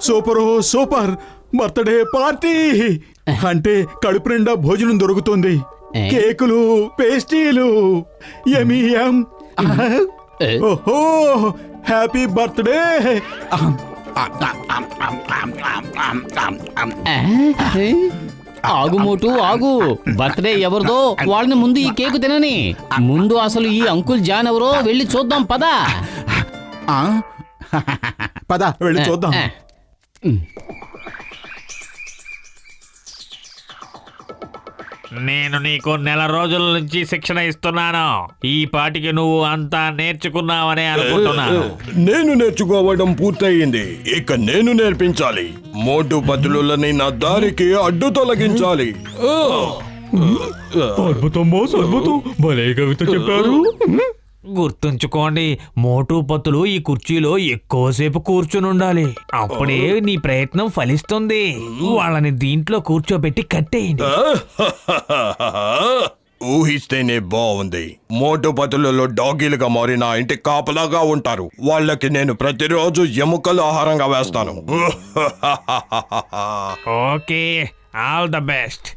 Super super birthday party అంటే కడుపు నిండా భోజనం దొరుకుతుంది. కేకులు, పేస్ట్రీలు, యమీయం. ఓహో హ్యాపీ బర్త్డే. ఆగు మోటు ఆగు. బర్త్డే ఎవరిదో వాళ్ళని ముందు ఈ కేకు తినని. ముందు అసలు ఈ అంకుల్ జాన్ ఎవరో వెళ్ళి చూద్దాం పదా. పద వెళ్ళి చూద్దాం. నేను నీకు 1 నెల రోజుల నుంచి శిక్షణ ఇస్తున్నాను. ఈ పాటికి నువ్వు అంతా నేర్చుకున్నావనే అనుకుంటున్నాను. నేను నేర్చుకోవడం పూర్తయింది. ఇక నేను నేర్పించాలి. మోటు పతులని నా దారికి అడ్డు తొలగించాలి. అద్భుతం బాస్, అద్భుతం. భలే కవిత చెప్పారు. గుర్తుంచుకోండి, మోటు పతులు ఈ కుర్చీలో ఎక్కువసేపు కూర్చుని ఉండాలి. అప్పుడే నీ ప్రయత్నం ఫలిస్తుంది. వాళ్ళని దీంట్లో కూర్చోబెట్టి కట్టేయండి. ఊహిస్తేనే బాగుంది. మోటు పతులలో డాగీలుగా మారి నా ఇంటి కాపలాగా ఉంటారు. వాళ్ళకి నేను ప్రతిరోజు ఎముకలు ఆహారంగా వేస్తాను. Okay, all the best.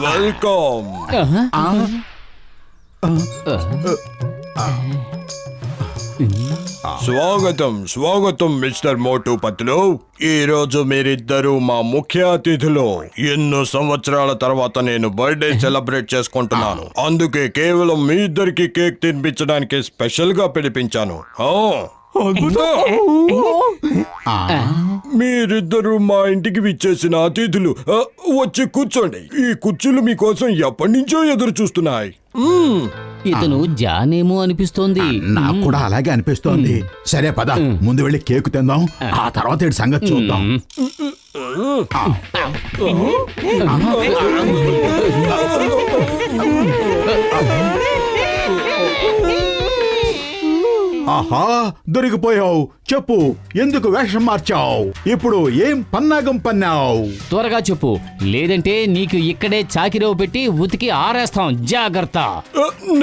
Welcome. స్వాగతం స్వాగతం మిస్టర్ మోటు పతులు. ఈ రోజు మీరిద్దరూ మా ముఖ్య అతిథులు. ఎన్నో సంవత్సరాల తర్వాత నేను బర్త్డే సెలబ్రేట్ చేసుకుంటున్నాను. అందుకే కేవలం మీ ఇద్దరికి కేక్ తినిపించడానికి స్పెషల్ గా పిలిపించాను. మీరిద్దరు మా ఇంటికి విచ్చేసిన అతిథులు. వచ్చి కూర్చోండి. ఈ కుర్చీలు మీకోసం ఎప్పటి నుంచో ఎదురు చూస్తున్నాయి. ఇతను జానేమో అనిపిస్తోంది. నాకు కూడా అలాగే అనిపిస్తోంది. సరే పద ముందు వెళ్ళి కేకు తిందాం, ఆ తర్వాత ఇటు సంగతి చూద్దాం. ఆహా దొరికిపోయావు. చెప్పు, ఎందుకు వేషం మార్చావు? ఇప్పుడు ఏం పన్నాగం పన్నావు? త్వరగా చెప్పు, లేదంటే నీకు ఇక్కడే చాకిరేవు పెట్టి ఉతికి ఆరేస్తాం. జాగ్రత్త.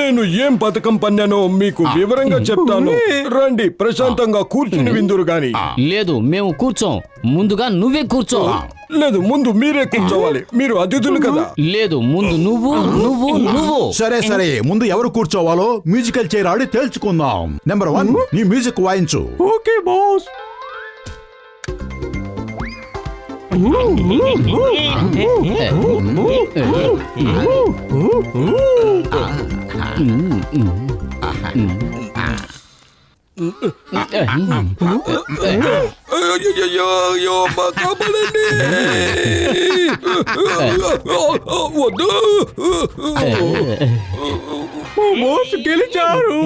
నేను ఏం పథకం పన్నానో మీకు వివరంగా చెప్తాను. రండి, ప్రశాంతంగా కూర్చుని విందురు గాని. లేదు, మేము కూర్చోం. ముందుగా నువ్వే కూర్చో. లేదు, ముందు మీరే కూర్చోవాలి. మీరు అతిథులు కదా. లేదు, ముందు నువ్వు నువ్వు నువ్వు. సరే సరే, ముందు ఎవరు కూర్చోవాలో మ్యూజికల్ చైర్ ఆడి తేల్చుకుందాం. నెంబర్ 1, నీ మ్యూజిక్ వాయించు. Okay boss. బాస్ గెలిచారు.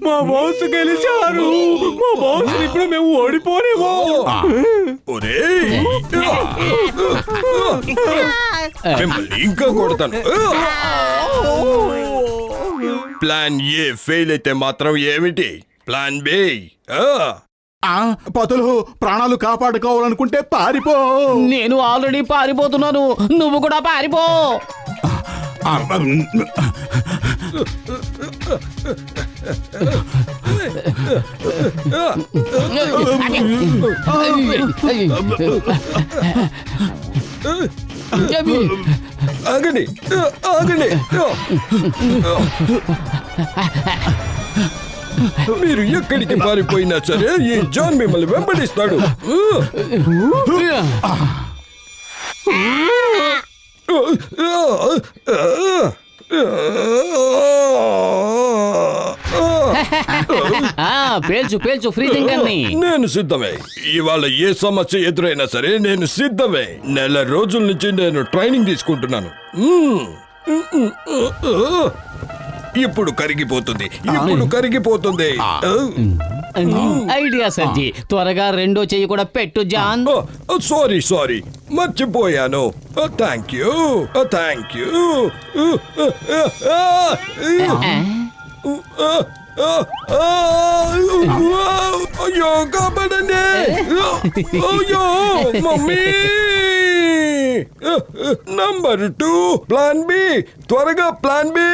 మా బాస్ గెలిచారు. మా బాస్ ఇప్పుడు మేము ఓడిపోనేమో. మిమ్మల్ని ఇంకా కొడతాను. ప్లాన్ ఏ ఫెయిల్ అయితే మాత్రం ఏమిటి ప్లాన్ బి? పతులు ప్రాణాలు కాపాడుకోవాలనుకుంటే పారిపో. నేను ఆల్రెడీ పారిపోతున్నాను, నువ్వు కూడా పారిపో. ఆగండి ఆగండి. మీరు ఎక్కడికి పారిపోయినా సరే ఈ జాన్ మిమ్మల్ని వెంబడిస్తాడు. పేల్చు పేల్చు ఫ్రీజింగ్ అన్ని. నేను సిద్ధమే. ఇవాళ ఏ సమస్య ఎదురైనా సరే నేను సిద్ధమే. 1 నెల రోజుల నుంచి నేను ట్రైనింగ్ తీసుకుంటున్నాను. ఇప్పుడు కరిగిపోతుంది, ఇప్పుడు కరిగిపోతుంది. ఐడియా సజ్జి, త్వరగా రెండో చెయ్యి కూడా పెట్టు జాన్. సారీ సారీ, మర్చిపోయాను. Thank you thank you. అయ్యో కాపాడండి. అయ్యో మమ్మీ. నంబర్ 2 ప్లాన్ బి, త్వరగా ప్లాన్ బి.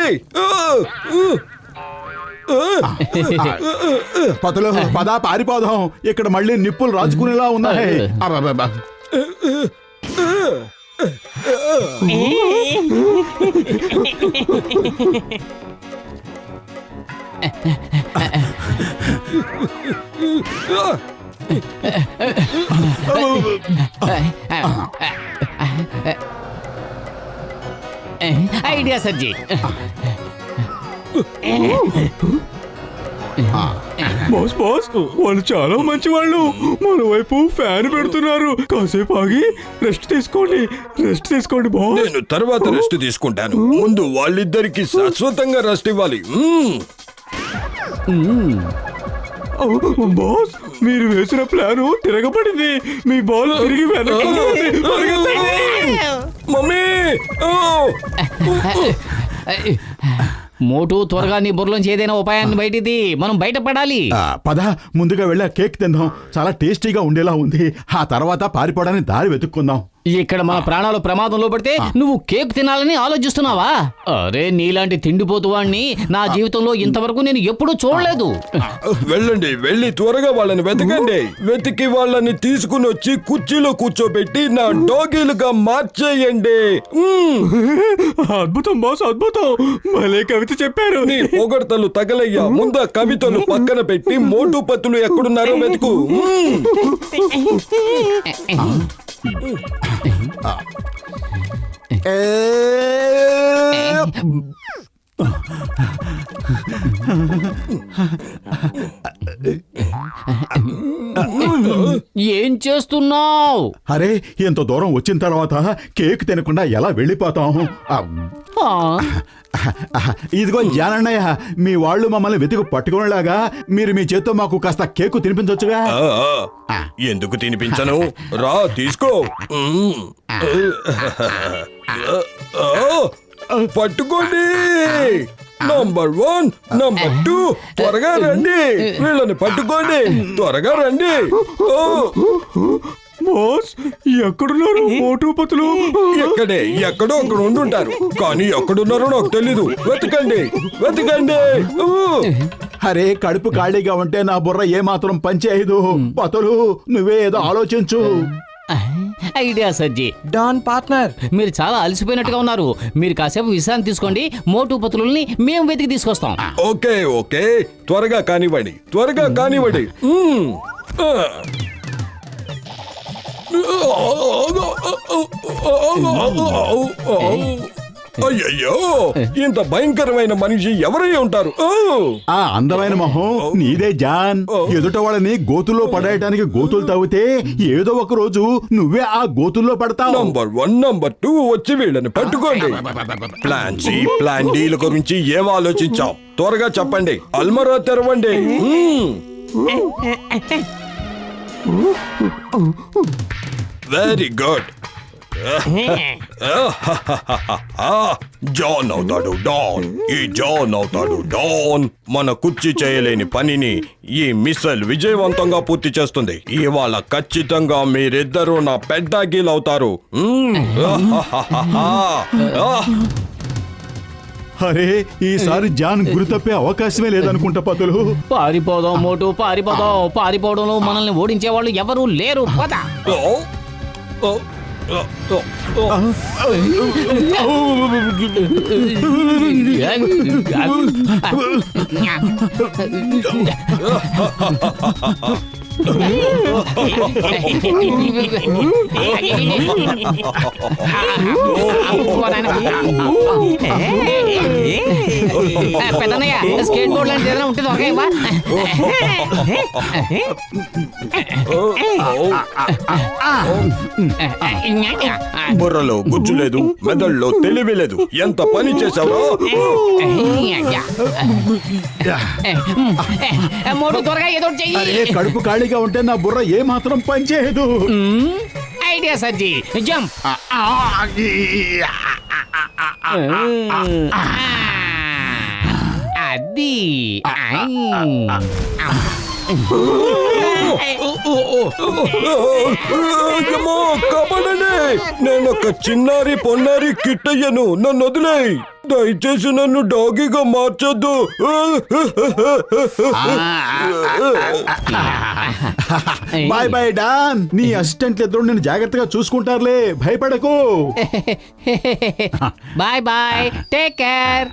పతులు పదా పారిపోదాం, ఇక్కడ మళ్ళీ నిప్పులు రాజుకునేలా ఉన్నాయి. అబ్బబ్బబ్బ. ఐడియా సజ్జీ. బాస్ బాస్, వాళ్ళు చాలా మంచి వాళ్ళు. మన వైపు ఫ్యాన్ పెడుతున్నారు. కాసేపు ఆగి రెస్ట్ తీసుకోండి బాస్. నేను తర్వాత రెస్ట్ తీసుకుంటాను. ముందు వాళ్ళిద్దరికి శాశ్వతంగా రెస్ట్ ఇవ్వాలి. బాస్, మీరు వేసిన ప్లాన్ తిరగబడింది. మీ బాల్ తిరిగి వెనక్కి పరిగెత్తండి. మమ్మీ, మోటు త్వరగా నీ బుర్రలోంచి ఏదైనా ఉపాయాన్ని బయటిది, మనం బయటపడాలి. పద ముందుగా వెళ్ళా కేక్ తిందాం, చాలా టేస్టీగా ఉండేలా ఉంది. ఆ తర్వాత పారిపోవడానికి దారి వెతుక్కుందాం. ఇక్కడ మన ప్రాణాలు ప్రమాదంలో పడితే నువ్వు కేక్ తినాలని ఆలోచిస్తున్నావా? అరే, నీలాంటి తిండిపోతు వాణ్ణి నా జీవితంలో ఇంతవరకు నేను ఎప్పుడూ చూడలేదు. వెళ్ళండి, వెళ్ళి త్వరగా వాళ్ళని వెతకండి. వెతికి వాళ్ళని తీసుకుని వచ్చి కుర్చీలో కూర్చోబెట్టి నా డోగీలుగా మార్చేయండి. అద్భుతం బాస్, అద్భుతం. భలే కవిత చెప్పారు. నీ పొగడ్తలు తగలయ్యా. ముందు ఆ కవితలు పక్కన పెట్టి మోటు పత్తులు ఎక్కడున్నారో వెతుకు. ఏం చేస్తున్నావు? అరే, ఇంత దూరం వచ్చిన తర్వాత కేక్ తినకుండా ఎలా వెళ్ళిపోతాం? ఇదిగో జానన్నయ్య, మీ వాళ్ళు మమ్మల్ని వెతుకు పట్టుకునేలాగా మీరు మీ చేత్తో మాకు కాస్త కేకు తినిపించొచ్చుగా. ఎందుకు తినిపించను? రా, తీసుకో. పట్టుకోండి. నంబర్ 1, నంబర్ 2, త్వరగా రండి. వీళ్ళని పట్టుకోండి, త్వరగా రండి. బాస్, ఎక్కడున్నారు మోటు పతులు? ఎక్కడో అక్కడ ఉండుంటారు, కానీ ఎక్కడున్నారో నాకు తెలీదు. వెతకండి. అరే, కడుపు ఖాళీగా ఉంటే నా బుర్ర ఏమాత్రం పనిచేయదు. పతులు, నువ్వే ఏదో ఆలోచించు. ఐడియా సజ్జీ. డాన్ పార్ట్నర్, మీరు చాలా అలసిపోయినట్టుగా ఉన్నారు. మీరు కాసేపు విశ్రాంతి తీసుకోండి. మోటు పతులని మేము వెతికి తీసుకొస్తాం. ఓకే, త్వరగా కానివ్వండి. అయ్యయ్యో, ఇంత భయంకరమైన మనిషి ఎవరై ఉంటారు? ఆ అందమైన మొహం నీదే జాన్. ఎదుట వాళ్ళని గోతుల్లో పడేయడానికి గోతులు తవ్వితే ఏదో ఒక రోజు నువ్వే ఆ గోతుల్లో పడతావు. నంబర్ 1, నంబర్ 2 వచ్చి వీళ్ళని పట్టుకోండి. ప్లాన్ సి, ప్లాన్ డి ల గురించి ఏం ఆలోచించావు? త్వరగా చెప్పండి. అల్మరా తెరవండి. Very good. జాన్ అవుతాడు డాన్. ఈ జాన్ అవుతాడు డాన్. మన కుర్చీ చేయలేని పనిని ఈ మిస్సైల్ విజయవంతంగా పూర్తి చేస్తుంది. ఇవాళ ఖచ్చితంగా మీరిద్దరూ నా పెద్దాగీలు అవుతారు. అరే, ఈసారి జాన్ గురి తప్పే అవకాశమే లేదనుకుంటా పతులు. పారిపోదాం మోటు, పారిపోవడంలో మనల్ని ఓడించే వాళ్ళు ఎవరూ లేరు. పద. పెద్దనయ్య, స్కేట్ బోర్డ్ లాంటిది ఏదైనా ఉంటుంది ఒక ఇవ్వ. బుర్రలో గుజ్జు లేదు, మెదడులో తెలివి లేదు. ఎంత పని చేసావో. మూడు త్వరగా ఏదో చెయ్యి. అరే, కడుపు ఖాళీగా ఉంటే నా బుర్ర ఏమాత్రం పనిచేయదు. ఐడియా సజ్జీ. జంప్. అది అమ్మో, కాపాడండి. నేను ఒక చిన్నారి పొన్నారి కిట్టయ్యను, నన్ను వదిలేయ్. దయచేసి నన్ను డాగీగా మార్చొద్దు. Bye bye Don. నీ అసిస్టెంట్లు ఇద్దరు నేను జాగ్రత్తగా చూసుకుంటారులే, భయపడకు. Bye bye, take care.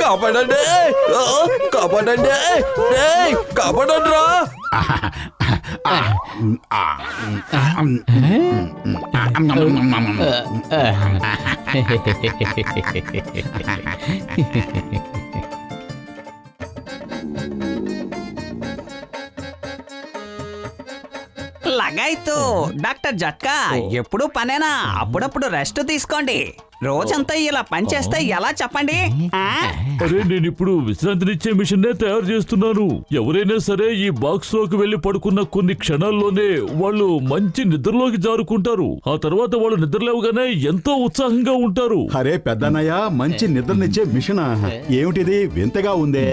కాపాడండి, కాపాడండి, కాపాడండి రా. లగాయితూ డాక్టర్ జట్కా ఎప్పుడు పనేనా? అప్పుడప్పుడు రెస్ట్ తీసుకోండి. రోజంతా ఇలా పని చేస్తే ఎలా చెప్పండి? అరే నేను ఇప్పుడు విశ్రాంతినిచ్చే మిషన్ నే తయారు చేస్తున్నాను. ఎవరైనా సరే ఈ బాక్స్ లోకి వెళ్లి పడుకున్న కొన్ని క్షణాల్లోనే వాళ్ళు మంచి నిద్రలోకి జారుకుంటారు. ఆ తర్వాత వాళ్ళు నిద్రలేవగానే ఎంతో ఉత్సాహంగా ఉంటారు. అరే పెద్దన్నయ్య, మంచి నిద్రనిచ్చే మిషన్ ఏమిటిది? వింతగా ఉందే.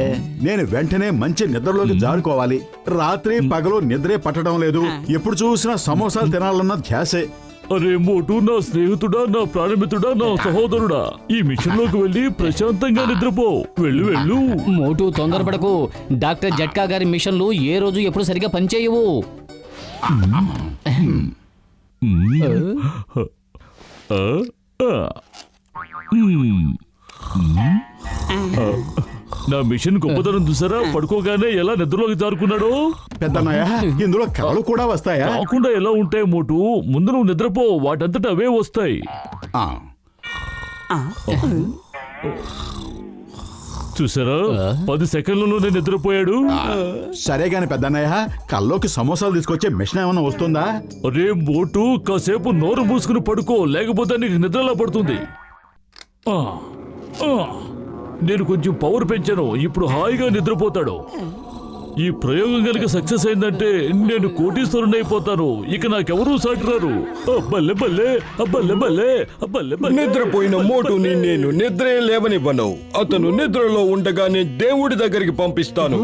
నేను వెంటనే మంచి నిద్రలోకి జారుకోవాలి. రాత్రి పగలు నిద్రే పట్టడం లేదు. ఎప్పుడు చూసినా సమోసాలు తినాలన్న ధ్యాసే. అరే మోటు, నా స్నేహితుడా, నా ప్రాణమిత్రుడా, నా సహోదరుడా, ఈ మిషన్ లోకి వెళ్లి ప్రశాంతంగా నిద్రపో. వెళ్ళు వెళ్ళు. మోటు తొందరపడకు. డాక్టర్ జట్కా గారి మిషన్లు ఏ రోజు ఎప్పుడు సరిగా పనిచేయవు. నా మిషన్ గొప్పతనం చూసారా? పడుకోగానే ఎలా నిద్రలోకి జారుకున్నాడో. పెద్దన్నయ్య, ఇందులో కళలు కూడా వస్తాయా? కాకుండా ఎలా ఉంటాయి మోటు? ముందు నువ్వు నిద్రపో, వాటంతట అవే వస్తాయి. ఆ, చూసారా, 10 సెకండ్లలోనే నిద్రపోయాడు. సరే గాని పెద్దన్నయ్య, కల్లోకి సమోసాలు తీసుకొచ్చే మిషన్ ఏమన్నా వస్తుందా? అరే మోటు, కాసేపు నోరు మూసుకుని పడుకో, లేకపోతే నీకు నిద్రలా పడుతుంది. ఆ, ఆ, నేను కొంచెం పవర్ పెంచాను, ఇప్పుడు హాయిగా నిద్రపోతాడు. ఈ ప్రయోగం కనుక సక్సెస్ అయిందంటే నేను కోటీశ్వరుని అయిపోతాను. ఇక నాకెవరూ సాటిరారు. బల్లె బల్లె, బల్లె బల్లె, బల్లె బల్లె. నిద్రపోయిన మోటుని నేను నిద్రే లేవనివ్వను. అతను నిద్రలో ఉండగానే దేవుడి దగ్గరికి పంపిస్తాను.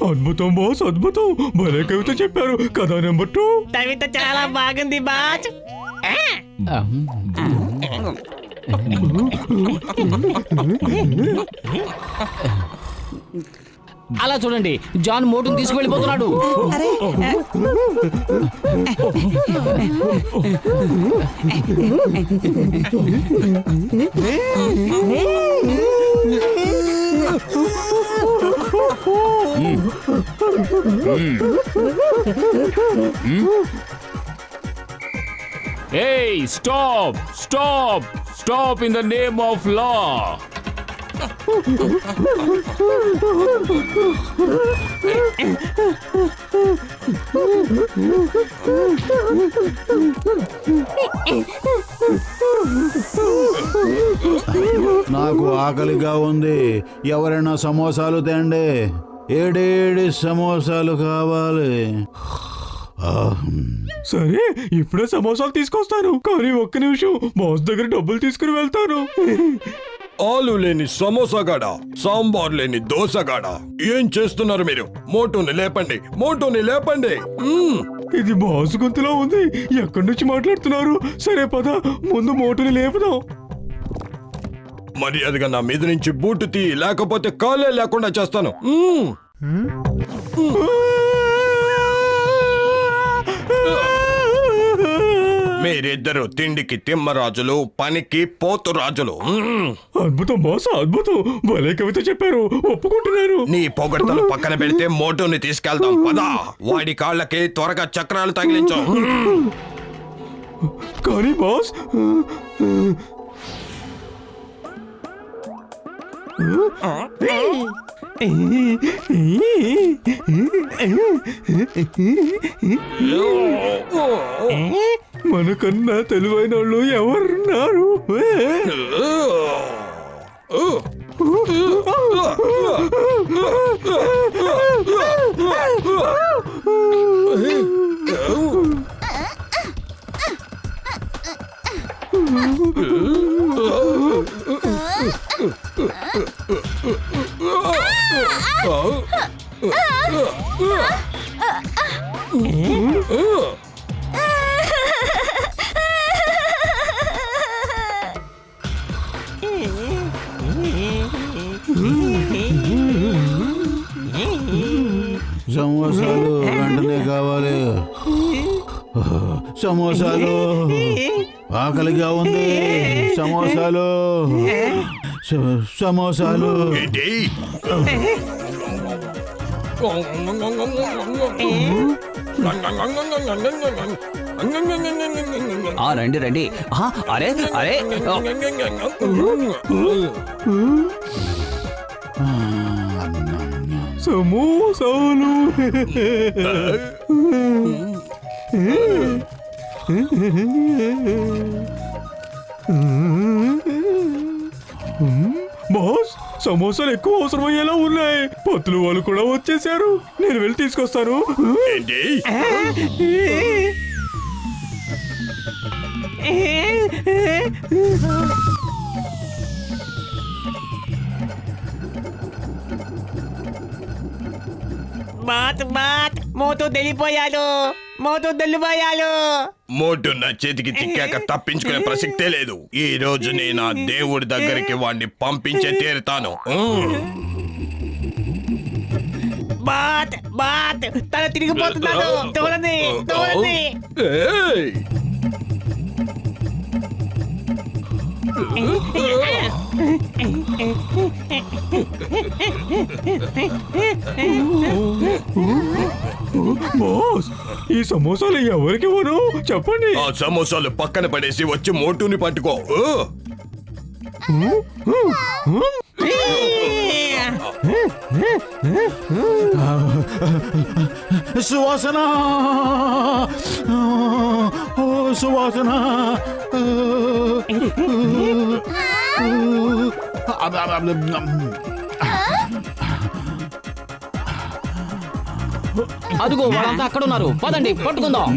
అద్భుతం బాస్, అద్భుతం. భలే కవిత చెప్పారు కదా. నెంబర్ 2 కవిత చాలా బాగుంది బాస్. అలా చూడండి, John మోటును తీసుకువెళ్ళిపోతున్నాడు. Hey, stop! Stop! Stop in the name of law! నాకు ఆకలిగా ఉంది. ఎవరైనా సమోసాలు తేండి. ఏడేడి సమోసాలు కావాలి. సరే, ఇప్పుడే సమోసాలు తీసుకొస్తాను. కానీ ఒక్క నిమిషం, బాస్ దగ్గర డబ్బులు తీసుకుని వెళ్తాను. ఆలు లేని సమోసాగాడ, సాంబార్ లేని దోసగాడ, ఏం చేస్తున్నారు మీరు? మోటుని లేపండి, మోటుని లేపండి. ఇది బాస్ గొంతులో ఉంది. ఎక్కడి నుంచి మాట్లాడుతున్నారు? సరే పద, ముందు మోటుని లేపుదాం. మర్యాదగా నా మీద నుంచి బూటు తీ, లేకపోతే కాలే లేకుండా చేస్తాను. మీరిద్దరు తిండికి తిమ్మరాజులు, పనికి పోతురాజులు. అద్భుతం బాస్, అద్భుతం. భలే కవిత చెప్పారు, ఒప్పుకుంటున్నారు. నీ పొగడ్తలు పక్కన పెడితే మోటుని తీసుకెళ్దాం పదా. వాడి కాళ్ళకి త్వరగా చక్రాలు తగిలించు. కానీ బాస్, మనకన్నా తెలివైన వాళ్ళు ఎవరున్నారు? సమోసాలు వెంటనే కావాలి. సమోసాలు ఆకలిగా ఉంది. సమోసాలు సమోసాలు. ఏంటి? రండి రండి. అరే అరే సమోసాలు. బాస్, సమోసాలు ఎక్కువ అవసరమయ్యేలా ఉన్నాయి. పత్తులు వాళ్ళు కూడా వచ్చేసారు. నేను వెళ్ళి తీసుకొస్తాను. ఏంటి? మోతూ వెళ్ళిపోయాడు. మోటు నా చేతికి చిక్కాక తప్పించుకునే ప్రసక్తే లేదు. ఈ రోజు నేను ఆ దేవుడి దగ్గరికి వాడిని పంపించే తీరుతాను. తన తిరిగిపోతున్నాడు. చూడండి. ఏయ్! బాస్, ఈ సమోసాలు ఎవరికి ఇవ్వను చెప్పండి. ఆ సమోసాలు పక్కన పడేసి వచ్చి మోటుని పట్టుకో. సువాసన, ఓ సువాసన. అదిగో వాళ్ళంతా అక్కడ ఉన్నారు. పదండి పట్టుకుందాం.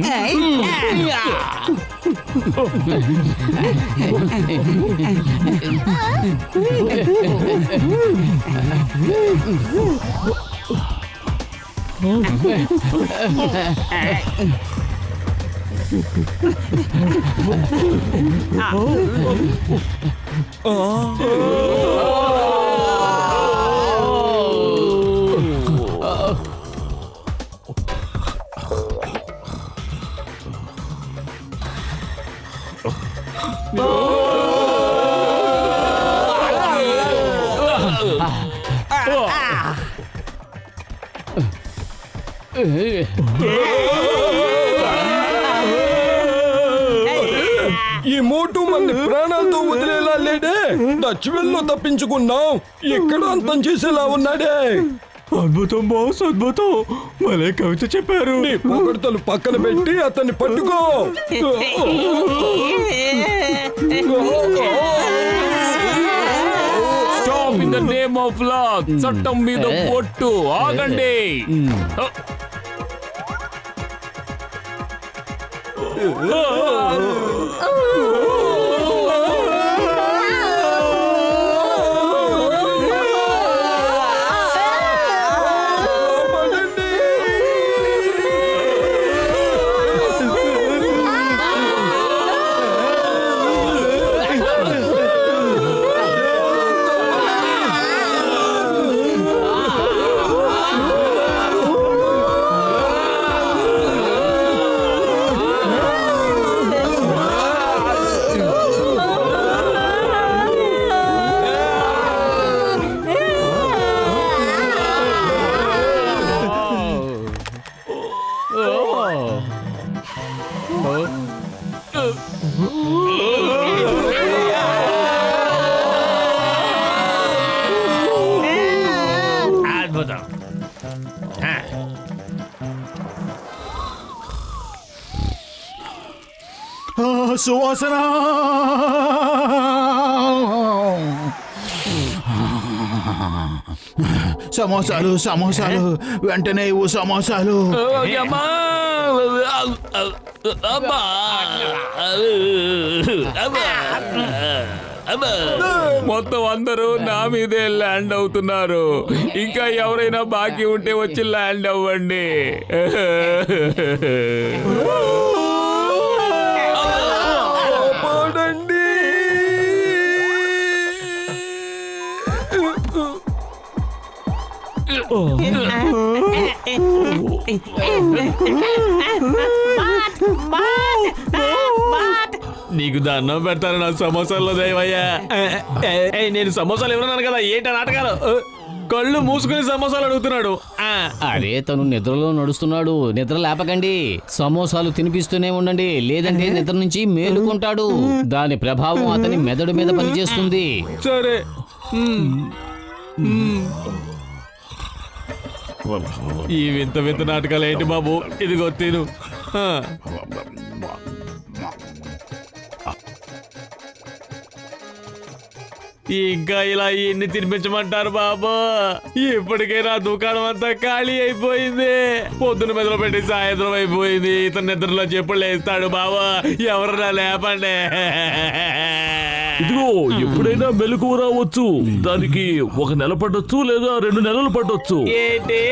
ఈ మోటు మన ప్రాణాలతో వదిలేలా లేడే. దచ్చివెల్లో తప్పించుకున్నాం. ఎక్కడ అంతం చేసేలా ఉన్నాడే. అద్భుతం బాస్, అద్భుతం. మళ్ళీ కవిత చెప్పారు. నీ పొగడ్తలు పక్కన పెట్టి అతన్ని పట్టుకో. Stop in the name of law. చట్టం మీద పొట్టు. ఆగండి. అద్భుతం. సువాసన, సమోసాలు సమోసాలు వెంటనే ఇవ్వు సమోసాలు. అమ్మా. అబ్బా అబ్బా అబ్బా. మొత్తం అందరూ నా మీదే ల్యాండ్ అవుతున్నారు. ఇంకా ఎవరైనా బాకీ ఉంటే వచ్చి ల్యాండ్ అవ్వండి. నీకు దండం పెడతాను నా సమోసాల్లో దయవయ్యా. నేను సమోసాలు ఇవ్వన్నాను కదా, ఏంట నాటకాలు? కళ్ళు మూసుకుని సమోసాలు అడుగుతున్నాడు. అరే తను నిద్రలో నడుస్తున్నాడు, నిద్ర లేపకండి. సమోసాలు తినిపిస్తూనే ఉండండి, లేదంటే నిద్ర నుంచి మేలుకుంటాడు. దాని ప్రభావం అతని మెదడు మీద పనిచేస్తుంది. సరే. ఈ వింత వింత నాటకాలు ఏంటి బాబు? ఇదిగో తిను. ఇంకా ఇలా ఎన్ని తినిపించమంటారు బాబు? ఇప్పటికే నా దుకాణం అంతా ఖాళీ అయిపోయింది. పొద్దున మెదలు పెట్టి సాయంత్రం అయిపోయింది. ఇతను నిద్రలో చెప్పులు లేస్తాడు బాబా, ఎవరన్నా లేపండి. ఇదిగో ఎప్పుడైనా మెలకువ రావచ్చు. దానికి 1 నెల పట్టొచ్చు లేదా 2 నెలలు పట్టొచ్చు. ఏంటి?